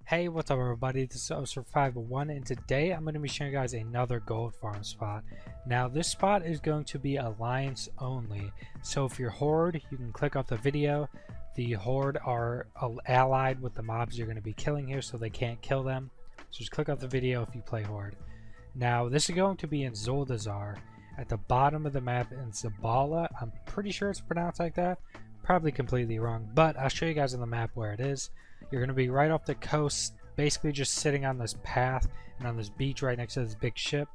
Hey, what's up everybody, this is Survival1 and today I'm going to be showing you guys another gold farm spot. Now this spot is going to be alliance only, so if you're Horde you can click off the video. The Horde are allied with the mobs you're going to be killing here, so they can't kill them. So just click off the video if you play Horde. Now this is going to be in Zul Dazar at the bottom of the map in Xibala. I'm pretty sure it's pronounced like that, probably completely wrong, but I'll show you guys on the map where it is. You're going to be right off the coast, basically just sitting on this path and on this beach right next to this big ship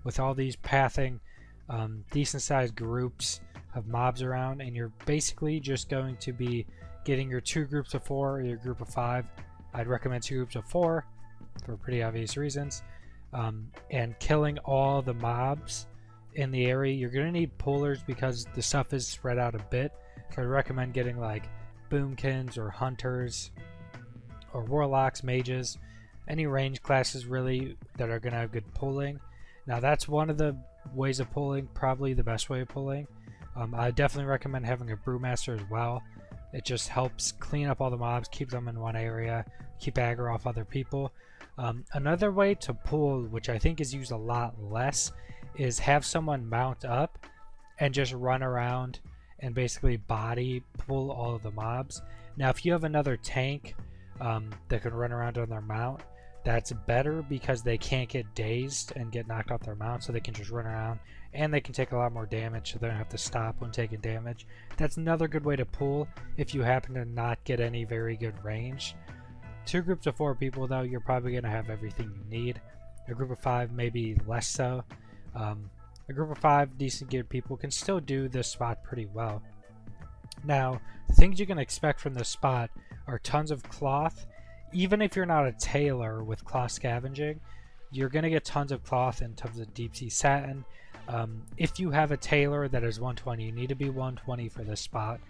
with all these pathing decent sized groups of mobs around, and you're basically just going to be getting your 2 groups of 4 or your group of 5. I'd recommend 2 groups of 4 for pretty obvious reasons, and killing all the mobs in the area. You're going to need pullers because the stuff is spread out a bit, so I'd recommend getting like boomkins or hunters or warlocks, mages, any range classes really that are going to have good pulling. Now that's one of the ways of pulling, probably the best way of pulling. I definitely recommend having a brewmaster as well. It just helps clean up all the mobs, keep them in one area, keep aggro off other people. Another way to pull, which I think is used a lot less, is have someone mount up and just run around and basically body pull all of the mobs. Now if you have another tank that can run around on their mount, that's better because they can't get dazed and get knocked off their mount, so they can just run around and they can take a lot more damage, so they don't have to stop when taking damage. That's another good way to pull if you happen to not get any very good range. 2 groups of 4 people though, you're probably going to have everything you need. A group of 5 maybe less so. A group of 5 decent geared people can still do this spot pretty well. Now the things you can expect from this spot are tons of cloth. Even if you're not a tailor with cloth scavenging, you're going to get tons of cloth and tons of deep sea satin. If you have a tailor that is 120, you need to be 120 for this spot.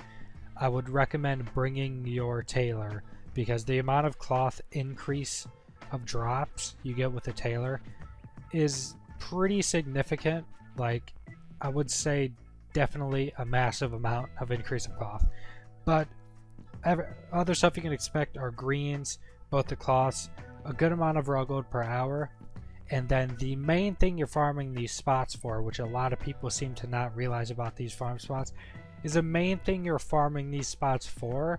I would recommend bringing your tailor because the amount of cloth increase of drops you get with a tailor is pretty significant. Like, I would say definitely a massive amount of increase of cloth. But other stuff you can expect are greens, both the cloths, a good amount of raw gold per hour, and then the main thing you're farming these spots for, which a lot of people seem to not realize about these farm spots, is the main thing you're farming these spots for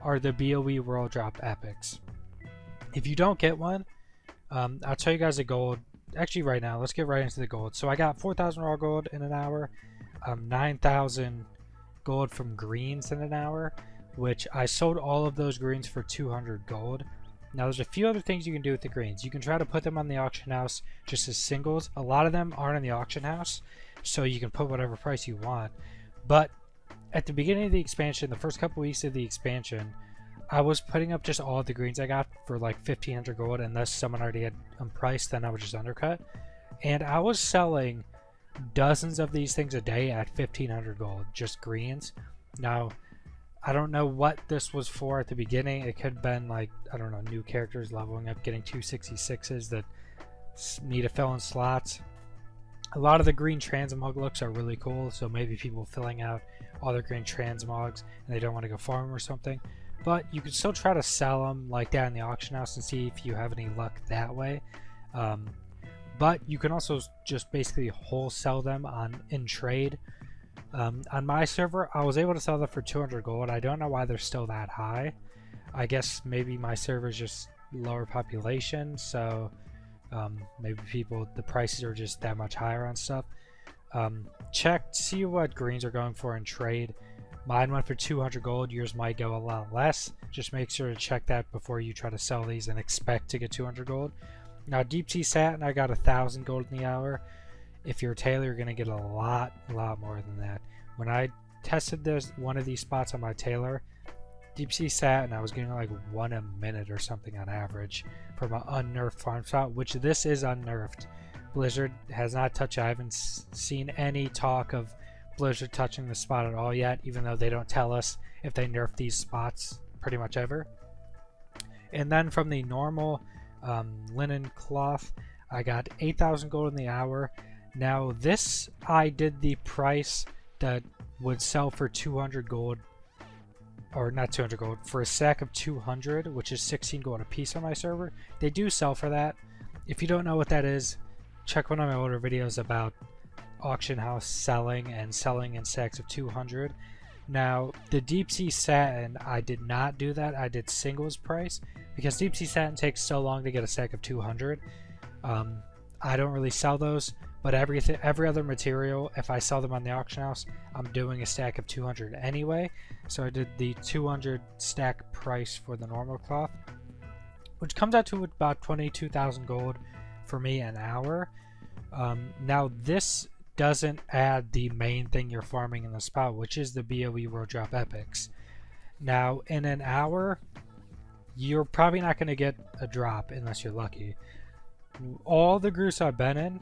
are the BOE world drop epics. If you don't get one, I'll tell you guys the gold. Actually right now, let's get right into the gold. So I got 4,000 raw gold in an hour, 9,000 gold from greens in an hour, which I sold all of those greens for 200 gold. Now there's a few other things you can do with the greens. You can try to put them on the auction house just as singles. A lot of them aren't in the auction house, so you can put whatever price you want. But at the beginning of the expansion, the first couple weeks of the expansion, I was putting up just all of the greens I got for like 1,500 gold, unless someone already had them priced, then I would just undercut. And I was selling dozens of these things a day at 1,500 gold, just greens. Now I don't know what this was for at the beginning. It could have been like, I don't know, new characters leveling up, getting 266s that need to fill in slots. A lot of the green transmog looks are really cool, so maybe people filling out all their green transmogs and they don't want to go farm or something. But you can still try to sell them like that in the auction house and see if you have any luck that way. But you can also just basically wholesale them in trade. On my server, I was able to sell them for 200 gold. I don't know why they're still that high. I guess maybe my server is just lower population, so maybe the prices are just that much higher on stuff. See what greens are going for in trade. Mine went for 200 gold. Yours might go a lot less. Just make sure to check that before you try to sell these and expect to get 200 gold. Now deep sea satin, I got 1,000 gold in the hour. If you're a tailor, you're going to get a lot more than that. When I tested one of these spots on my tailor, deep sea satin, I was getting like 1 a minute or something on average from an unnerfed farm spot, which this is unnerfed. Blizzard has not touched it. I haven't seen any talk of Blizzard touching the spot at all yet, even though they don't tell us if they nerf these spots pretty much ever. And then from the normal linen cloth, I got 8,000 gold in the hour. Now this, I did the price that would sell for 200 gold or not 200 gold, for a stack of 200, which is 16 gold a piece on my server. They do sell for that. If you don't know what that is, check one of my older videos about auction house selling and selling in stacks of 200. Now, the deep sea satin, I did not do that. I did singles price because deep sea satin takes so long to get a stack of 200. I don't really sell those, but every other material, if I sell them on the auction house, I'm doing a stack of 200 anyway. So I did the 200 stack price for the normal cloth, which comes out to about 22,000 gold for me an hour. Now this doesn't add the main thing you're farming in the spot, which is the BOE World Drop Epics. Now in an hour, you're probably not going to get a drop unless you're lucky. All the groups I've been in,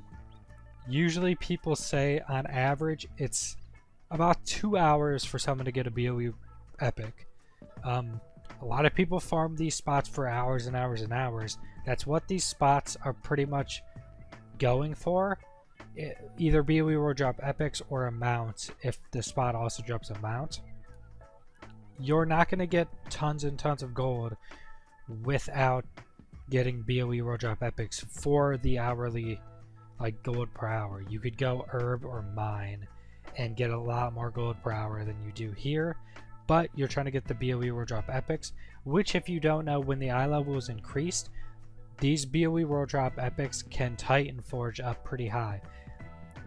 usually people say on average it's about 2 hours for someone to get a BOE Epic. A lot of people farm these spots for hours and hours and hours. That's what these spots are pretty much going for. Either BOE World Drop Epics or a mount if the spot also drops a mount. You're not going to get tons and tons of gold without getting BOE World Drop Epics for the hourly like gold per hour. You could go herb or mine and get a lot more gold per hour than you do here, but you're trying to get the BOE World Drop Epics, which if you don't know, when the eye level is increased, these BOE World Drop Epics can Titan Forge up pretty high.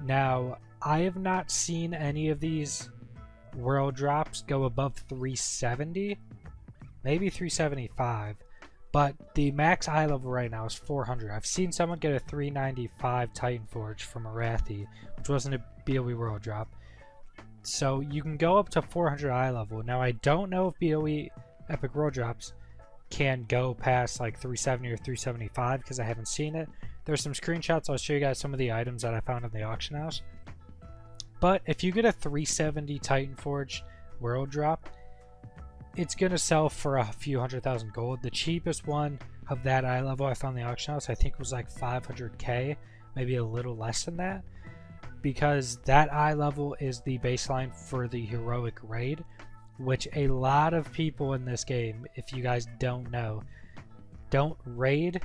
Now, I have not seen any of these world drops go above 370, maybe 375, but the max eye level right now is 400. I've seen someone get a 395 Titan Forge from Arathi, which wasn't a BOE World Drop. So you can go up to 400 eye level. Now, I don't know if BOE Epic World Drops can go past like 370 or 375 because I haven't seen it. There's some screenshots. I'll show you guys some of the items that I found in the auction house. But if you get a 370 Titan Forge World Drop, it's going to sell for a few 100,000 gold. The cheapest one of that eye level I found in the auction house I think was like 500k, maybe a little less than that, because that eye level is the baseline for the heroic raid, which a lot of people in this game, if you guys don't know, don't raid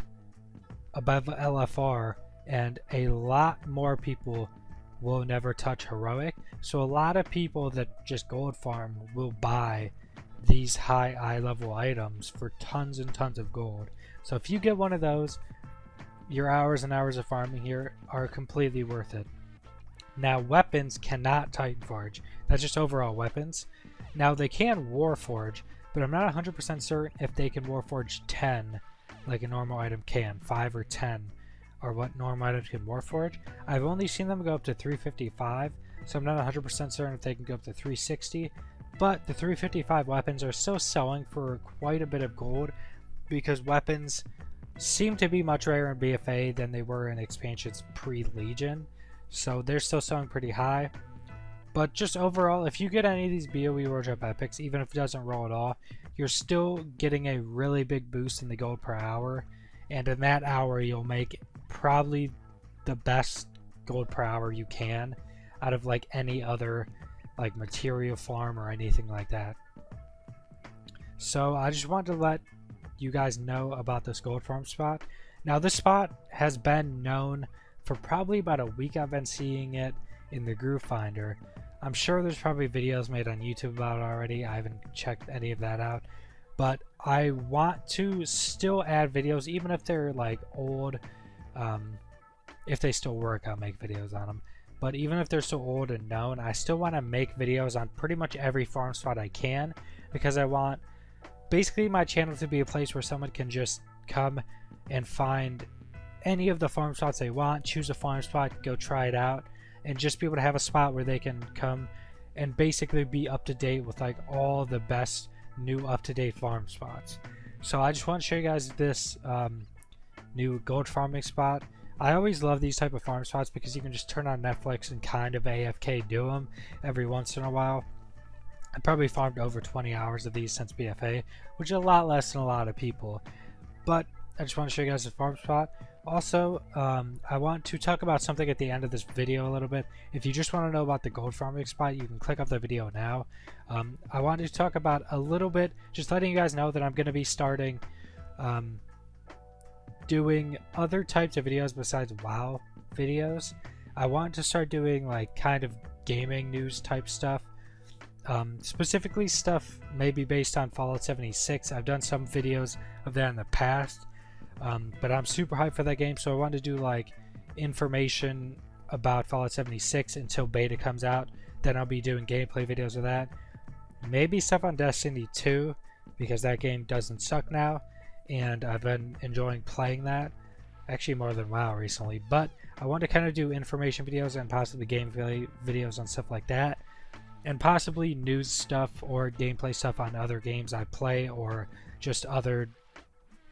above LFR, and a lot more people will never touch heroic. So a lot of people that just gold farm will buy these high eye level items for tons and tons of gold. So if you get one of those, your hours and hours of farming here are completely worth it. Now weapons cannot Titan Forge. That's just overall weapons. Now they can Warforge, but I'm not 100% certain if they can Warforge 10 like a normal item can. 5 or 10 are what normal items can Warforge. I've only seen them go up to 355, so I'm not 100% certain if they can go up to 360. But the 355 weapons are still selling for quite a bit of gold because weapons seem to be much rarer in BFA than they were in expansions pre-Legion. So they're still selling pretty high. But just overall, if you get any of these BOE World Drop Epics, even if it doesn't roll at all, you're still getting a really big boost in the gold per hour. And in that hour, you'll make probably the best gold per hour you can out of like any other like material farm or anything like that. So I just wanted to let you guys know about this gold farm spot. Now this spot has been known for probably about a week. I've been seeing it in the Groove Finder. I'm sure there's probably videos made on YouTube about it already. I haven't checked any of that out, but I want to still add videos, even if they're like old. If they still work, I'll make videos on them. But even if they're so old and known, I still want to make videos on pretty much every farm spot I can, because I want basically my channel to be a place where someone can just come and find any of the farm spots they want, choose a farm spot, go try it out, and just be able to have a spot where they can come and basically be up to date with like all the best new up-to-date farm spots. So I just want to show you guys this new gold farming spot. I always love these type of farm spots because you can just turn on Netflix and kind of AFK do them every once in a while. I probably farmed over 20 hours of these since BFA, which is a lot less than a lot of people. But I just want to show you guys the farm spot. Also, I want to talk about something at the end of this video a little bit. If you just want to know about the gold farming spot, you can click off the video now. I wanted to talk about a little bit, just letting you guys know that I'm going to be starting doing other types of videos besides WoW videos. I want to start doing like kind of gaming news type stuff. Specifically stuff maybe based on Fallout 76. I've done some videos of that in the past. But I'm super hyped for that game, so I want to do like information about Fallout 76 until beta comes out. Then I'll be doing gameplay videos of that. Maybe stuff on Destiny 2, because that game doesn't suck now, and I've been enjoying playing that. Actually more than WoW recently, but I want to kind of do information videos and possibly gameplay videos on stuff like that. And possibly news stuff or gameplay stuff on other games I play, or just other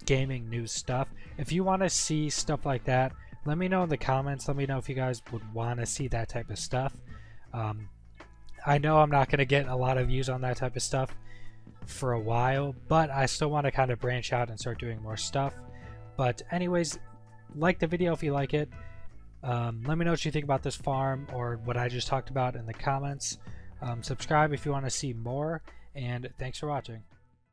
gaming news stuff. If you want to see stuff like that, let me know in the comments. Let me know if you guys would want to see that type of stuff. I know I'm not going to get a lot of views on that type of stuff for a while, but I still want to kind of branch out and start doing more stuff. But anyways, like the video if you like it. Let me know what you think about this farm or what I just talked about in the comments. Subscribe if you want to see more, and thanks for watching.